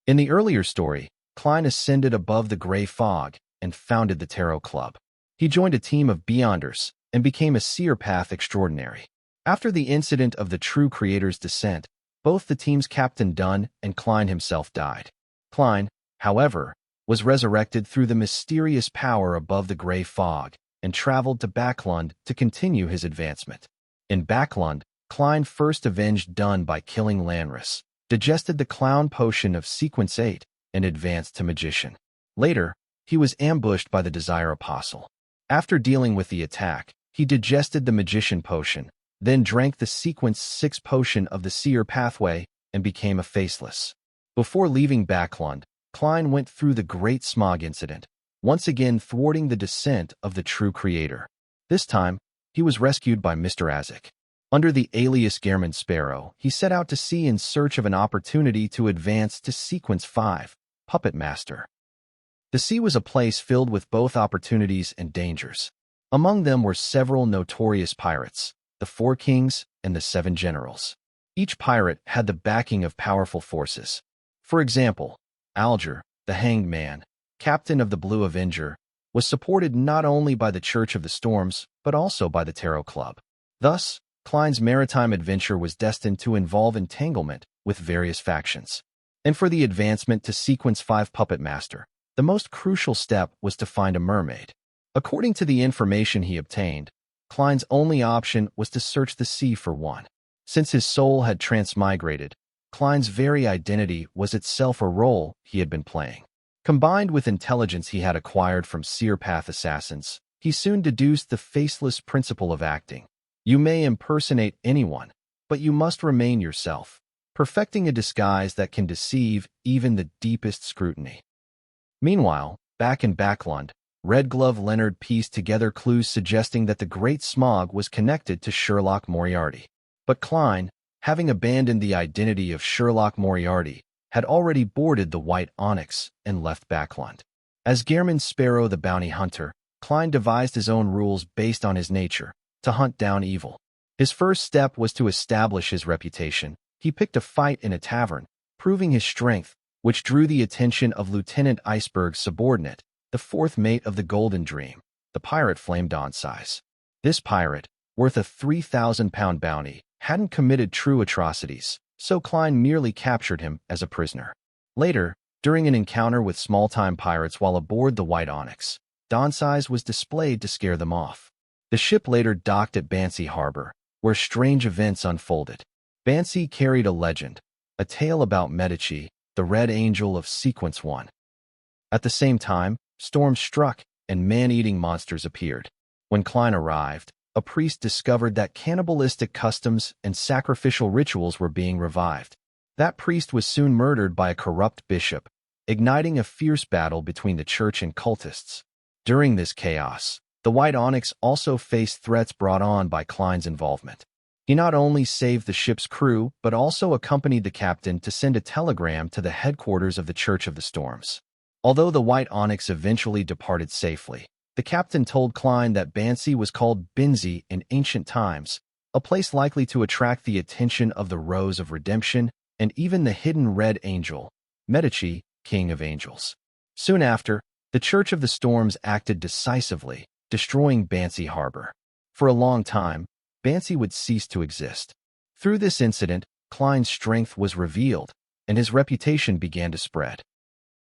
In the earlier story, Klein ascended above the gray fog and founded the Tarot Club. He joined a team of Beyonders and became a seer path extraordinary. After the incident of the true creator's descent, both the team's Captain Dunn and Klein himself died. Klein, however, was resurrected through the mysterious power above the gray fog and traveled to Backlund to continue his advancement. In Backlund, Klein first avenged Dunn by killing Lanris, digested the clown potion of Sequence 8, and advanced to Magician. Later, he was ambushed by the Desire Apostle. After dealing with the attack, he digested the Magician potion, then drank the Sequence 6 potion of the Seer pathway and became a Faceless. Before leaving Backlund, Klein went through the Great Smog incident, once again thwarting the descent of the true creator. This time, he was rescued by Mr. Azek. Under the alias Gehrman Sparrow, he set out to sea in search of an opportunity to advance to Sequence 5, Puppet Master. The sea was a place filled with both opportunities and dangers. Among them were several notorious pirates, the 4 Kings and the 7 Generals. Each pirate had the backing of powerful forces. For example, Alger, the Hanged Man, captain of the Blue Avenger, was supported not only by the Church of the Storms, but also by the Tarot Club. Thus, Klein's maritime adventure was destined to involve entanglement with various factions. And for the advancement to Sequence 5 Puppet Master, the most crucial step was to find a mermaid. According to the information he obtained, Klein's only option was to search the sea for one. Since his soul had transmigrated, Klein's very identity was itself a role he had been playing. Combined with intelligence he had acquired from seer path assassins, he soon deduced the faceless principle of acting. You may impersonate anyone, but you must remain yourself, perfecting a disguise that can deceive even the deepest scrutiny. Meanwhile, back in Backlund, Red Glove Leonard pieced together clues suggesting that the Great Smog was connected to Sherlock Moriarty. But Klein, having abandoned the identity of Sherlock Moriarty, had already boarded the White Onyx and left Backlund. As Gehrman Sparrow the bounty hunter, Klein devised his own rules based on his nature, to hunt down evil. His first step was to establish his reputation. He picked a fight in a tavern, proving his strength, which drew the attention of Lieutenant Iceberg's subordinate, the 4th mate of the Golden Dream, the pirate Flame Dawnsize. This pirate, worth a 3,000-pound bounty, hadn't committed true atrocities, so Klein merely captured him as a prisoner. Later, during an encounter with small-time pirates while aboard the White Onyx, Dawnsize was displayed to scare them off. The ship later docked at Bansi Harbor, where strange events unfolded. Bansi carried a legend, a tale about Medici, the Red Angel of Sequence 1. At the same time, storms struck and man-eating monsters appeared. When Klein arrived, a priest discovered that cannibalistic customs and sacrificial rituals were being revived. That priest was soon murdered by a corrupt bishop, igniting a fierce battle between the church and cultists. During this chaos, the White Onyx also faced threats brought on by Klein's involvement. He not only saved the ship's crew, but also accompanied the captain to send a telegram to the headquarters of the Church of the Storms. Although the White Onyx eventually departed safely, the captain told Klein that Bansi was called Binzi in ancient times, a place likely to attract the attention of the Rose of Redemption and even the hidden Red Angel, Medici, King of Angels. Soon after, the Church of the Storms acted decisively, destroying Bansi Harbor. For a long time, Bansi would cease to exist. Through this incident, Klein's strength was revealed, and his reputation began to spread.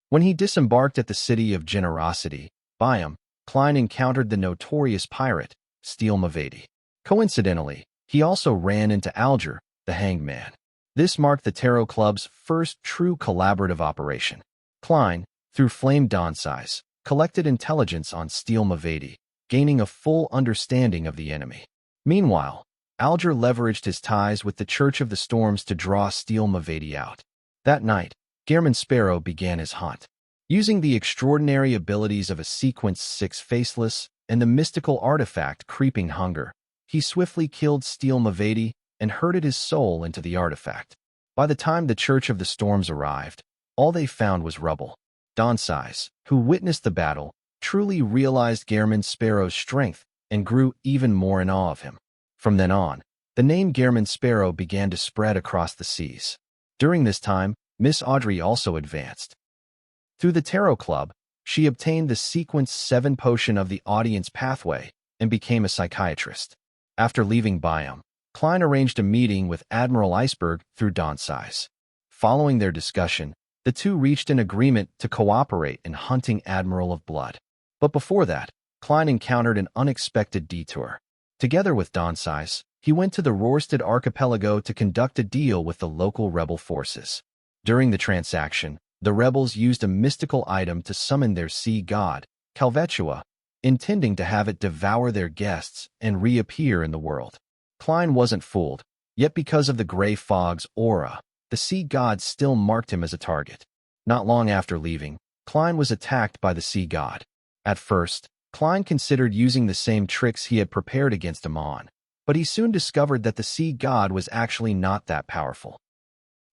When he disembarked at the city of Generosity, Byam, Klein encountered the notorious pirate, Steel Mavedi. Coincidentally, he also ran into Alger, the Hanged Man. This marked the Tarot Club's first true collaborative operation. Klein, through Flame Dawnsize, collected intelligence on Steel Mavedi, gaining a full understanding of the enemy. Meanwhile, Alger leveraged his ties with the Church of the Storms to draw Steel Mavedi out. That night, Gehrman Sparrow began his hunt. Using the extraordinary abilities of a Sequence 6 Faceless and the mystical artifact Creeping Hunger, he swiftly killed Steel Mavedi and herded his soul into the artifact. By the time the Church of the Storms arrived, all they found was rubble. Dawnsize, who witnessed the battle, truly realized Gehrman Sparrow's strength and grew even more in awe of him. From then on, the name Gehrman Sparrow began to spread across the seas. During this time, Miss Audrey also advanced. Through the Tarot Club, she obtained the Sequence 7 potion of the Audience Pathway and became a psychiatrist. After leaving Biome, Klein arranged a meeting with Admiral Iceberg through Dawnsize. Following their discussion, the two reached an agreement to cooperate in hunting Admiral of Blood. But before that, Klein encountered an unexpected detour. Together with Dawnsize, he went to the Rorstad archipelago to conduct a deal with the local rebel forces. During the transaction, the rebels used a mystical item to summon their sea god, Calvetua, intending to have it devour their guests and reappear in the world. Klein wasn't fooled, yet because of the gray fog's aura, the sea god still marked him as a target. Not long after leaving, Klein was attacked by the sea god. At first, Klein considered using the same tricks he had prepared against Amon, but he soon discovered that the sea god was actually not that powerful.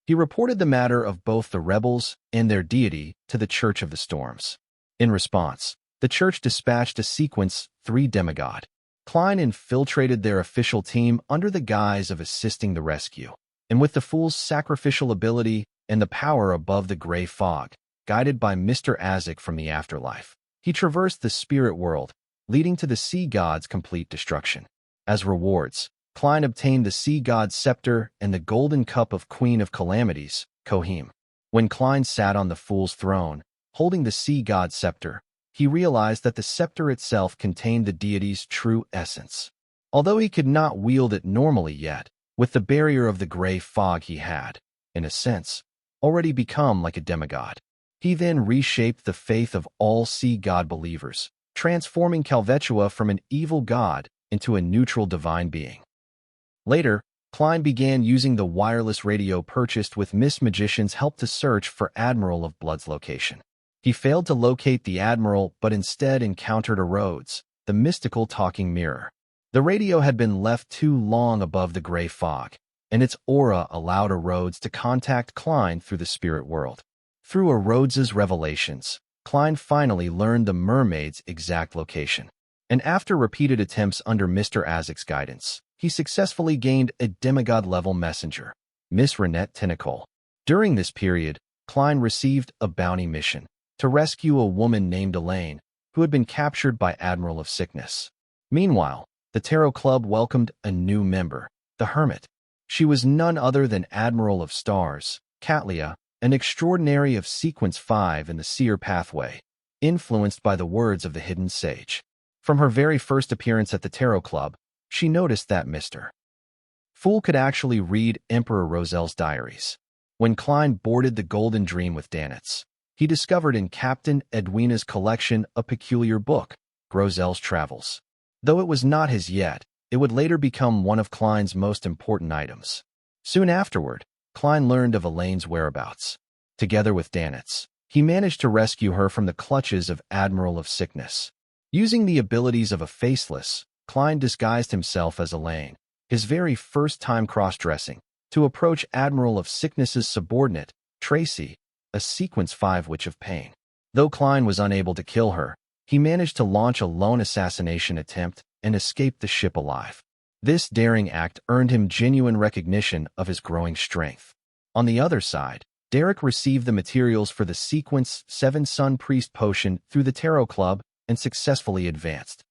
He reported the matter of both the rebels and their deity to the Church of the Storms. In response, the church dispatched a Sequence 3 demigod. Klein infiltrated their official team under the guise of assisting the rescue, and with the fool's sacrificial ability and the power above the gray fog, guided by Mr. Azek from the afterlife, he traversed the spirit world, leading to the sea god's complete destruction. As rewards, Klein obtained the sea god's scepter and the golden cup of Queen of Calamities, Kohim. When Klein sat on the fool's throne, holding the sea god's scepter, he realized that the scepter itself contained the deity's true essence. Although he could not wield it normally yet, with the barrier of the gray fog he had, in a sense, already become like a demigod. He then reshaped the faith of all sea god believers, transforming Calvetua from an evil god into a neutral divine being. Later, Klein began using the wireless radio purchased with Miss Magician's help to search for Admiral of Blood's location. He failed to locate the Admiral but instead encountered a Rhodes, the mystical talking mirror. The radio had been left too long above the gray fog, and its aura allowed a Rhodes to contact Klein through the spirit world. Through a Rhodes's revelations, Klein finally learned the mermaid's exact location. And after repeated attempts under Mr. Azek's guidance, he successfully gained a demigod-level messenger, Miss Renette Tentacle. During this period, Klein received a bounty mission to rescue a woman named Elaine, who had been captured by Admiral of Sickness. Meanwhile, the Tarot Club welcomed a new member, the Hermit. She was none other than Admiral of Stars, Catlia, an extraordinary of Sequence 5 in the Seer Pathway, influenced by the words of the Hidden Sage. From her very first appearance at the Tarot Club, she noticed that Mr. Fool could actually read Emperor Rosel's diaries. When Klein boarded the Golden Dream with Danitz, he discovered in Captain Edwina's collection a peculiar book, Rosel's Travels. Though it was not his yet, it would later become one of Klein's most important items. Soon afterward, Klein learned of Elaine's whereabouts. Together with Danitz, he managed to rescue her from the clutches of Admiral of Sickness. Using the abilities of a faceless, Klein disguised himself as Elaine, his very first time cross-dressing, to approach Admiral of Sickness's subordinate, Tracy, a Sequence 5 Witch of Pain. Though Klein was unable to kill her, he managed to launch a lone assassination attempt and escape the ship alive. This daring act earned him genuine recognition of his growing strength. On the other side, Derek received the materials for the Sequence 7 Sun Priest potion through the Tarot Club and successfully advanced.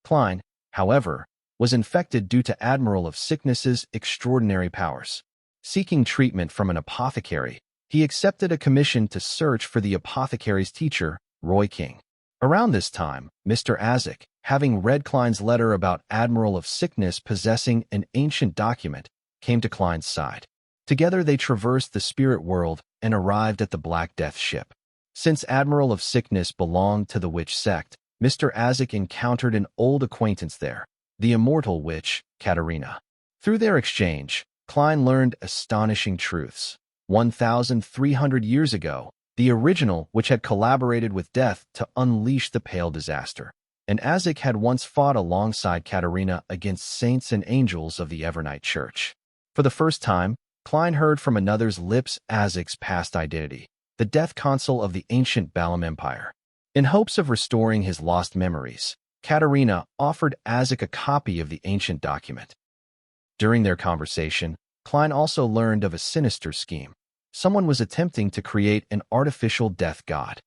Klein, however, was infected due to Admiral of Sickness's extraordinary powers. Seeking treatment from an apothecary, he accepted a commission to search for the apothecary's teacher, Roy King. Around this time, Mr. Azek, having read Klein's letter about Admiral of Sickness possessing an ancient document, came to Klein's side. Together they traversed the spirit world and arrived at the Black Death ship. Since Admiral of Sickness belonged to the witch sect, Mr. Azek encountered an old acquaintance there, the immortal witch, Katarina. Through their exchange, Klein learned astonishing truths. 1,300 years ago, the original which had collaborated with Death to unleash the Pale Disaster, and Azek had once fought alongside Katarina against saints and angels of the Evernight Church. For the first time, Klein heard from another's lips Azek's past identity, the Death Consul of the ancient Balam Empire. In hopes of restoring his lost memories, Katarina offered Azek a copy of the ancient document. During their conversation, Klein also learned of a sinister scheme. Someone was attempting to create an artificial death god.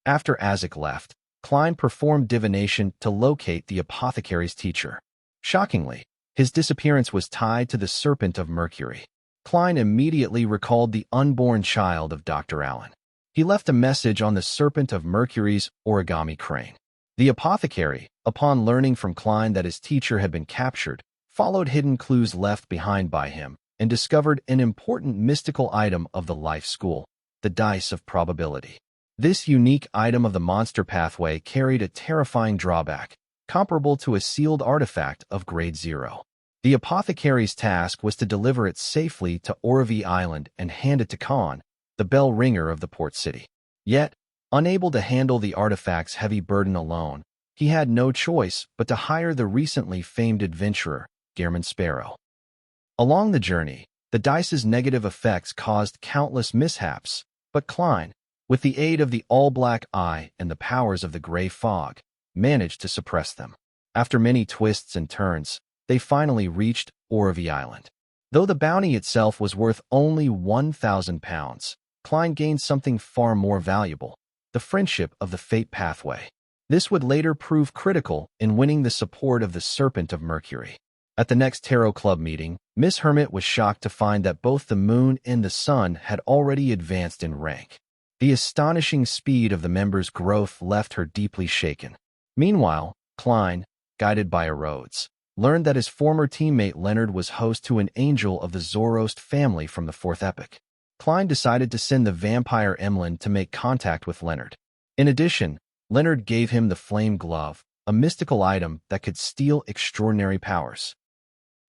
After Isaac left, Klein performed divination to locate the apothecary's teacher. Shockingly, his disappearance was tied to the Serpent of Mercury. Klein immediately recalled the unborn child of Dr. Allen. He left a message on the Serpent of Mercury's origami crane. The apothecary, upon learning from Klein that his teacher had been captured, followed hidden clues left behind by him and discovered an important mystical item of the life school, the Dice of Probability. This unique item of the monster pathway carried a terrifying drawback, comparable to a sealed artifact of Grade 0. The apothecary's task was to deliver it safely to Oravi Island and hand it to Khan, the bell ringer of the port city. Yet, unable to handle the artifact's heavy burden alone, he had no choice but to hire the recently famed adventurer, Gehrman Sparrow. Along the journey, the dice's negative effects caused countless mishaps, but Klein, with the aid of the all-black eye and the powers of the gray fog, managed to suppress them. After many twists and turns, they finally reached Oravi Island. Though the bounty itself was worth only 1,000 pounds, Klein gained something far more valuable, the friendship of the Fate Pathway. This would later prove critical in winning the support of the Serpent of Mercury. At the next Tarot Club meeting, Miss Hermit was shocked to find that both the moon and the sun had already advanced in rank. The astonishing speed of the members' growth left her deeply shaken. Meanwhile, Klein, guided by a Rhodes, learned that his former teammate Leonard was host to an angel of the Zoroast family from the fourth epoch. Klein decided to send the vampire Emlyn to make contact with Leonard. In addition, Leonard gave him the Flame Glove, a mystical item that could steal extraordinary powers.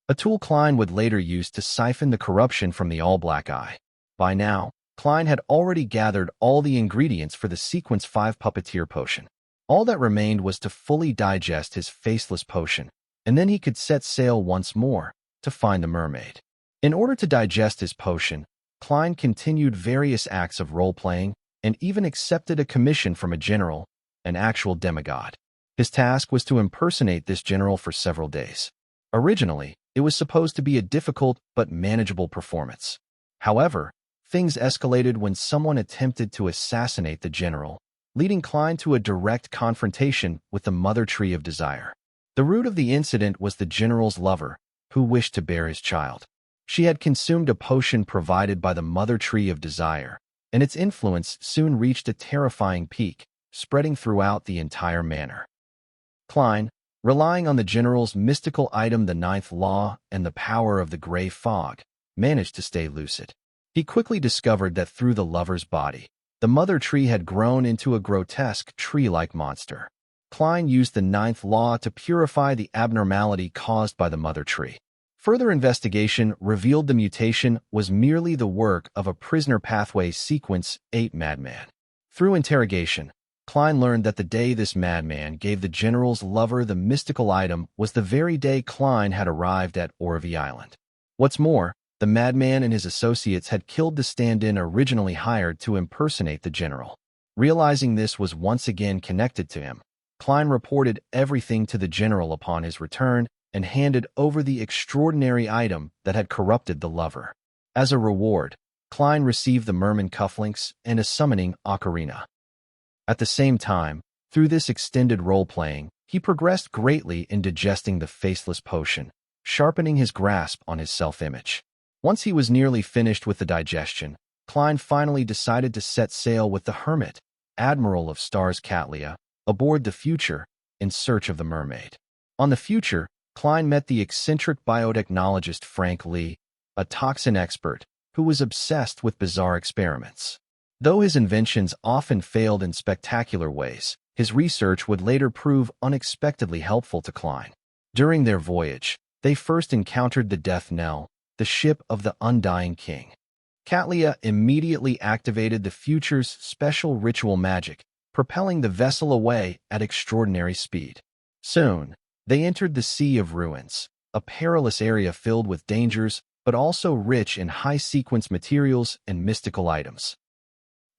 A tool Klein would later use to siphon the corruption from the all-black eye. By now, Klein had already gathered all the ingredients for the Sequence 5 Puppeteer Potion. All that remained was to fully digest his faceless potion, and then he could set sail once more to find the mermaid. In order to digest his potion, Klein continued various acts of role-playing and even accepted a commission from a general, an actual demigod. His task was to impersonate this general for several days. Originally, it was supposed to be a difficult but manageable performance. However, things escalated when someone attempted to assassinate the general, leading Klein to a direct confrontation with the Mother Tree of Desire. The root of the incident was the general's lover, who wished to bear his child. She had consumed a potion provided by the Mother Tree of Desire, and its influence soon reached a terrifying peak, spreading throughout the entire manor. Klein, relying on the general's mystical item the Ninth Law and the power of the gray fog, managed to stay lucid. He quickly discovered that through the lover's body, the Mother Tree had grown into a grotesque tree-like monster. Klein used the Ninth Law to purify the abnormality caused by the Mother Tree. Further investigation revealed the mutation was merely the work of a prisoner pathway Sequence 8 madman. Through interrogation, Klein learned that the day this madman gave the general's lover the mystical item was the very day Klein had arrived at Oravi Island. What's more, the madman and his associates had killed the stand-in originally hired to impersonate the general. Realizing this was once again connected to him, Klein reported everything to the general upon his return and handed over the extraordinary item that had corrupted the lover. As a reward, Klein received the merman cufflinks and a summoning ocarina. At the same time, through this extended role-playing, he progressed greatly in digesting the faceless potion, sharpening his grasp on his self-image. Once he was nearly finished with the digestion, Klein finally decided to set sail with the Hermit, Admiral of Stars Catlia, aboard the Future, in search of the mermaid. On the Future, Klein met the eccentric biotechnologist Frank Lee, a toxin expert who was obsessed with bizarre experiments. Though his inventions often failed in spectacular ways, his research would later prove unexpectedly helpful to Klein. During their voyage, they first encountered the Death Knell, the ship of the Undying King. Catlia immediately activated the Future's special ritual magic, propelling the vessel away at extraordinary speed. Soon, they entered the Sea of Ruins, a perilous area filled with dangers, but also rich in high-sequence materials and mystical items.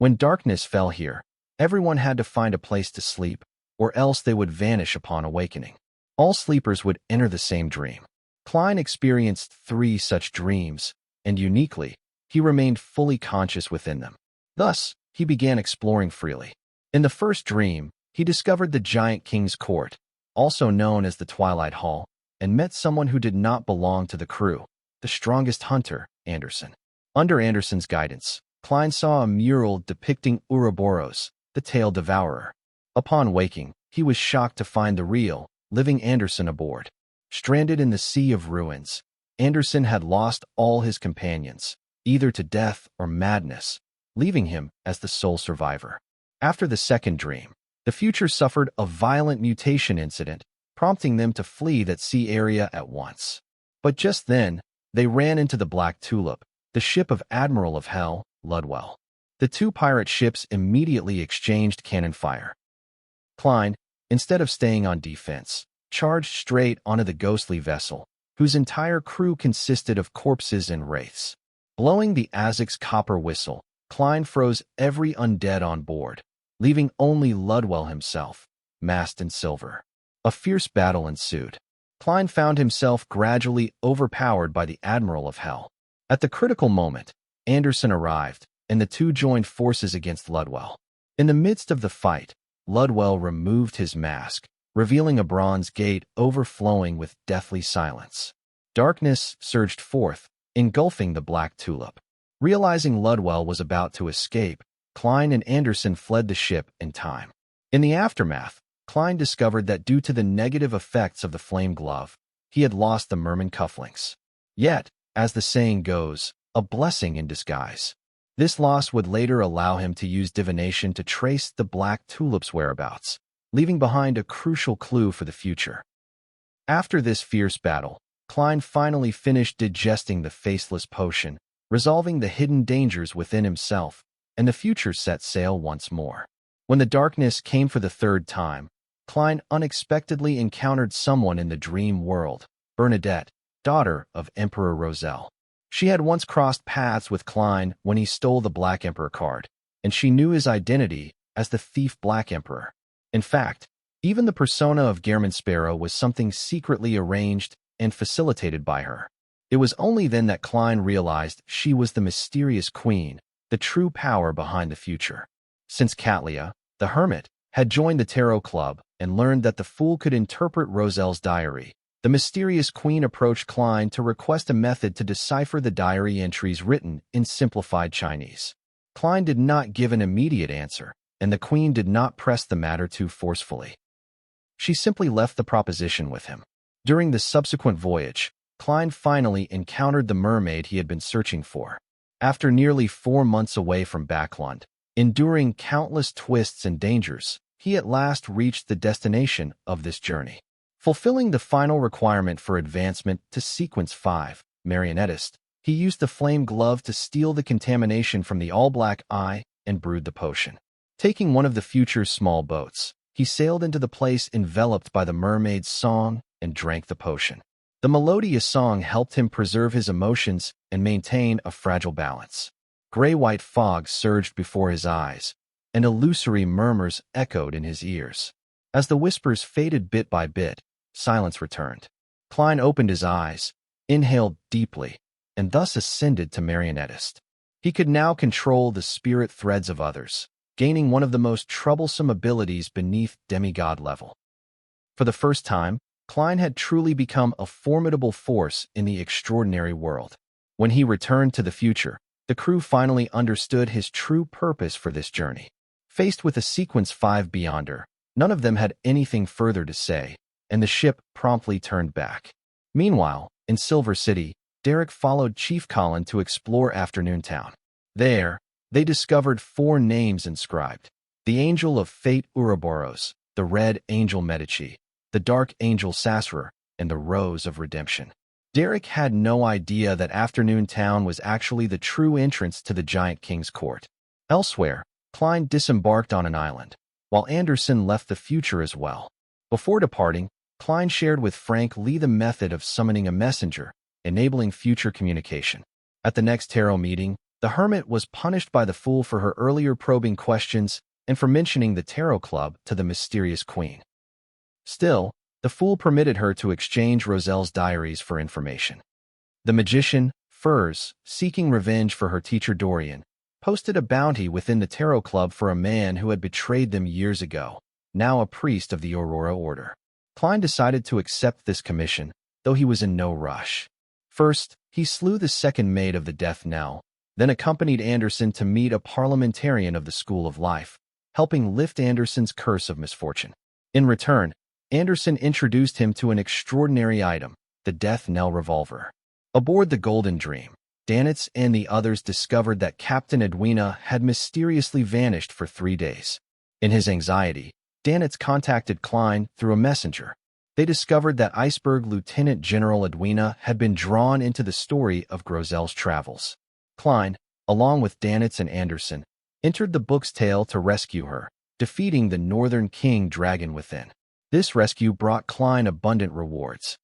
When darkness fell here, everyone had to find a place to sleep, or else they would vanish upon awakening. All sleepers would enter the same dream. Klein experienced 3 such dreams, and uniquely, he remained fully conscious within them. Thus, he began exploring freely. In the first dream, he discovered the Giant King's court, also known as the Twilight Hall, and met someone who did not belong to the crew, the strongest hunter, Anderson. Under Anderson's guidance, Klein saw a mural depicting Ouroboros, the tail devourer. Upon waking, he was shocked to find the real, living Anderson aboard. Stranded in the sea of ruins, Anderson had lost all his companions, either to death or madness, leaving him as the sole survivor. After the second dream, the future suffered a violent mutation incident, prompting them to flee that sea area at once. But just then, they ran into the Black Tulip, the ship of Admiral of Hell, Ludwell. The two pirate ships immediately exchanged cannon fire. Klein, instead of staying on defense, charged straight onto the ghostly vessel, whose entire crew consisted of corpses and wraiths. Blowing the Azek's copper whistle, Klein froze every undead on board, leaving only Ludwell himself, masked in silver. A fierce battle ensued. Klein found himself gradually overpowered by the Admiral of Hell. At the critical moment, Anderson arrived, and the two joined forces against Ludwell. In the midst of the fight, Ludwell removed his mask, revealing a bronze gate overflowing with deathly silence. Darkness surged forth, engulfing the Black Tulip. Realizing Ludwell was about to escape, Klein and Anderson fled the ship in time. In the aftermath, Klein discovered that due to the negative effects of the flame glove, he had lost the merman cufflinks. Yet, as the saying goes, a blessing in disguise. This loss would later allow him to use divination to trace the Black Tulip's whereabouts, leaving behind a crucial clue for the future. After this fierce battle, Klein finally finished digesting the faceless potion, resolving the hidden dangers within himself, and the future set sail once more. When the darkness came for the third time, Klein unexpectedly encountered someone in the dream world, Bernadette, daughter of Emperor Roselle. She had once crossed paths with Klein when he stole the Black Emperor card, and she knew his identity as the thief Black Emperor. In fact, even the persona of Gehrman Sparrow was something secretly arranged and facilitated by her. It was only then that Klein realized she was the mysterious queen, the true power behind the future. Since Catlia, the hermit, had joined the Tarot Club and learned that the fool could interpret Roselle's diary, the mysterious queen approached Klein to request a method to decipher the diary entries written in simplified Chinese. Klein did not give an immediate answer, and the queen did not press the matter too forcefully. She simply left the proposition with him. During the subsequent voyage, Klein finally encountered the mermaid he had been searching for. After nearly 4 months away from Backlund, enduring countless twists and dangers, he at last reached the destination of this journey. Fulfilling the final requirement for advancement to Sequence 5, Marionettist, he used the flame glove to steal the contamination from the all-black eye and brewed the potion. Taking one of the future's small boats, he sailed into the place enveloped by the mermaid's song and drank the potion. The melodious song helped him preserve his emotions and maintain a fragile balance. Gray-white fog surged before his eyes, and illusory murmurs echoed in his ears. As the whispers faded bit by bit, silence returned. Klein opened his eyes, inhaled deeply, and thus ascended to Marionettist. He could now control the spirit threads of others, gaining one of the most troublesome abilities beneath demigod level. For the first time, Klein had truly become a formidable force in the extraordinary world. When he returned to the future, the crew finally understood his true purpose for this journey. Faced with a Sequence 5 Beyonder, none of them had anything further to say, and the ship promptly turned back. Meanwhile, in Silver City, Derek followed Chief Colin to explore Afternoon Town. There, they discovered 4 names inscribed: the Angel of Fate Ouroboros, the Red Angel Medici, the Dark Angel Sasra, and the Rose of Redemption. Derek had no idea that Afternoon Town was actually the true entrance to the Giant King's court. Elsewhere, Klein disembarked on an island, while Anderson left the future as well. Before departing, Klein shared with Frank Lee the method of summoning a messenger, enabling future communication. At the next tarot meeting, the hermit was punished by the fool for her earlier probing questions and for mentioning the Tarot Club to the mysterious queen. Still, the fool permitted her to exchange Roselle's diaries for information. The magician, Furs, seeking revenge for her teacher Dorian, posted a bounty within the Tarot Club for a man who had betrayed them years ago, now a priest of the Aurora Order. Klein decided to accept this commission, though he was in no rush. First, he slew the second mate of the death knell, then accompanied Anderson to meet a parliamentarian of the School of Life, helping lift Anderson's curse of misfortune. In return, Anderson introduced him to an extraordinary item, the death knell revolver. Aboard the Golden Dream, Danitz and the others discovered that Captain Edwina had mysteriously vanished for 3 days. In his anxiety, Danitz contacted Klein through a messenger. They discovered that Iceberg Lieutenant General Edwina had been drawn into the story of Grozel's travels. Klein, along with Danitz and Anderson, entered the book's tale to rescue her, defeating the Northern King Dragon within. This rescue brought Klein abundant rewards.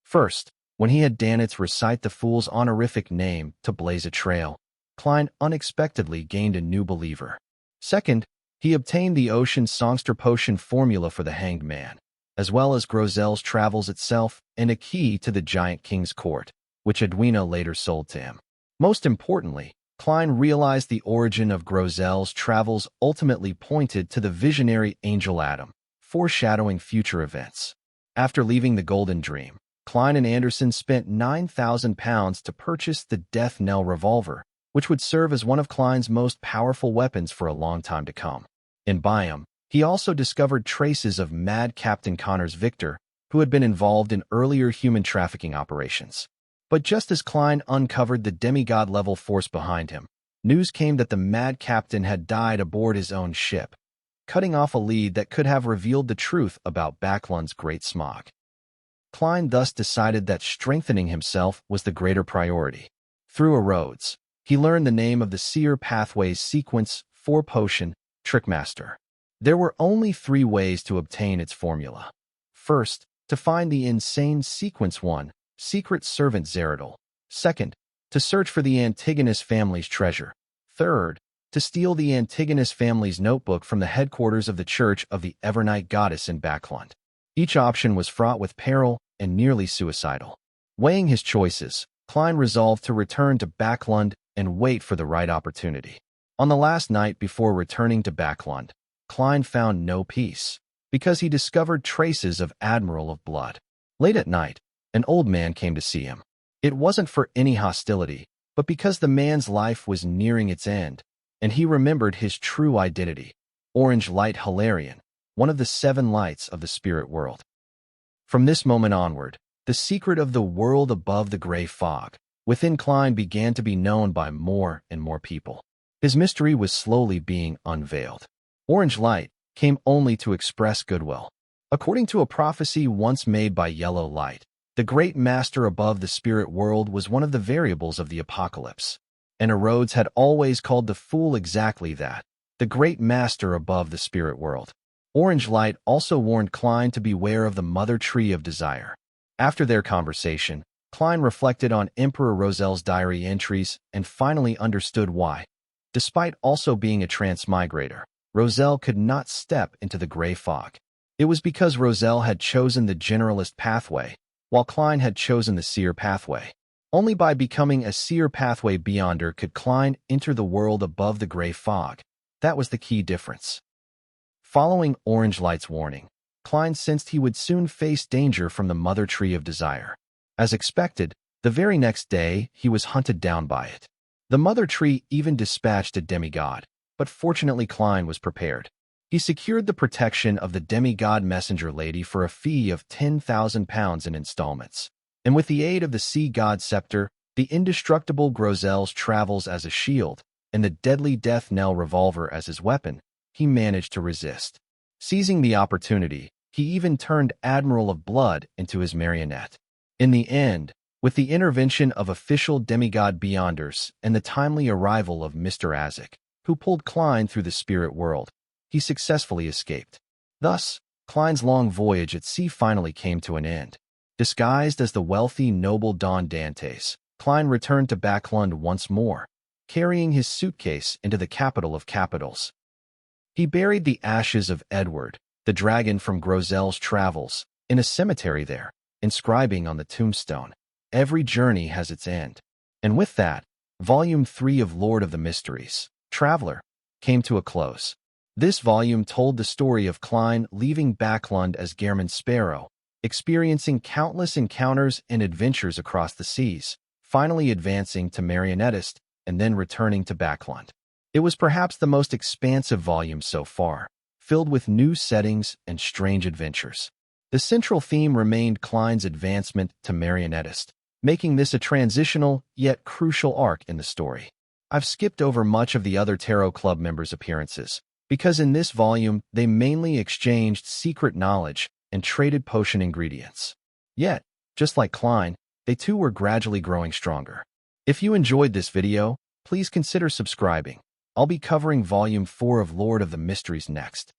First, when he had Danitz recite the fool's honorific name to blaze a trail, Klein unexpectedly gained a new believer. Second, he obtained the Ocean Songster Potion formula for the Hanged Man, as well as Grozel's travels itself and a key to the Giant King's court, which Edwina later sold to him. Most importantly, Klein realized the origin of Grozel's travels ultimately pointed to the visionary Angel Adam, foreshadowing future events. After leaving the Golden Dream, Klein and Anderson spent £9,000 to purchase the Death Knell revolver, which would serve as one of Klein's most powerful weapons for a long time to come. In Byam, he also discovered traces of Mad Captain Connors Victor, who had been involved in earlier human trafficking operations. But just as Klein uncovered the demigod-level force behind him, news came that the Mad Captain had died aboard his own ship, cutting off a lead that could have revealed the truth about Backlund's Great Smog. Klein thus decided that strengthening himself was the greater priority. Through a Rhodes, he learned the name of the Seer Pathways Sequence 4 Potion, Trickmaster. There were only 3 ways to obtain its formula. First, to find the insane Sequence 1, Secret Servant Zeradol. Second, to search for the Antigonus family's treasure. Third, to steal the Antigonus family's notebook from the headquarters of the Church of the Evernight Goddess in Backlund. Each option was fraught with peril and nearly suicidal. Weighing his choices, Klein resolved to return to Backlund and wait for the right opportunity. On the last night before returning to Backlund, Klein found no peace, because he discovered traces of Admiral of Blood. Late at night, an old man came to see him. It wasn't for any hostility, but because the man's life was nearing its end, and he remembered his true identity, Orange Light Hilarion, one of the 7 lights of the spirit world. From this moment onward, the secret of the world above the gray fog within Klein began to be known by more and more people. His mystery was slowly being unveiled. Orange light came only to express goodwill. According to a prophecy once made by Yellow Light, the great master above the spirit world was one of the variables of the apocalypse. And Rhodes had always called the fool exactly that, the great master above the spirit world. Orange Light also warned Klein to beware of the Mother Tree of Desire. After their conversation, Klein reflected on Emperor Rozel's diary entries and finally understood why. Despite also being a transmigrator, Rozel could not step into the gray fog. It was because Rozel had chosen the generalist pathway, while Klein had chosen the seer pathway. Only by becoming a seer pathway beyonder could Klein enter the world above the gray fog. That was the key difference. Following Orange Light's warning, Klein sensed he would soon face danger from the Mother Tree of Desire. As expected, the very next day he was hunted down by it. The Mother Tree even dispatched a demigod, but fortunately Klein was prepared. He secured the protection of the demigod messenger lady for a fee of £10,000 in installments. And with the aid of the Sea God Scepter, the indestructible Grozel's travels as a shield, and the deadly Death Knell revolver as his weapon, he managed to resist. Seizing the opportunity, he even turned Admiral of Blood into his marionette. In the end, with the intervention of official demigod Beyonders and the timely arrival of Mr. Azek, who pulled Klein through the spirit world, he successfully escaped. Thus, Klein's long voyage at sea finally came to an end. Disguised as the wealthy noble Don Dantes, Klein returned to Backlund once more, carrying his suitcase into the capital of capitals. He buried the ashes of Edward, the dragon from Grozel's travels, in a cemetery there, inscribing on the tombstone, "Every journey has its end." And with that, Volume 3 of Lord of the Mysteries, Traveler, came to a close. This volume told the story of Klein leaving Backlund as Gehrman Sparrow, experiencing countless encounters and adventures across the seas, finally advancing to Marionettist and then returning to Backlund. It was perhaps the most expansive volume so far, filled with new settings and strange adventures. The central theme remained Klein's advancement to Marionettist, making this a transitional yet crucial arc in the story. I've skipped over much of the other Tarot Club members' appearances, because in this volume they mainly exchanged secret knowledge and traded potion ingredients. Yet, just like Klein, they too were gradually growing stronger. If you enjoyed this video, please consider subscribing. I'll be covering Volume 4 of Lord of the Mysteries next.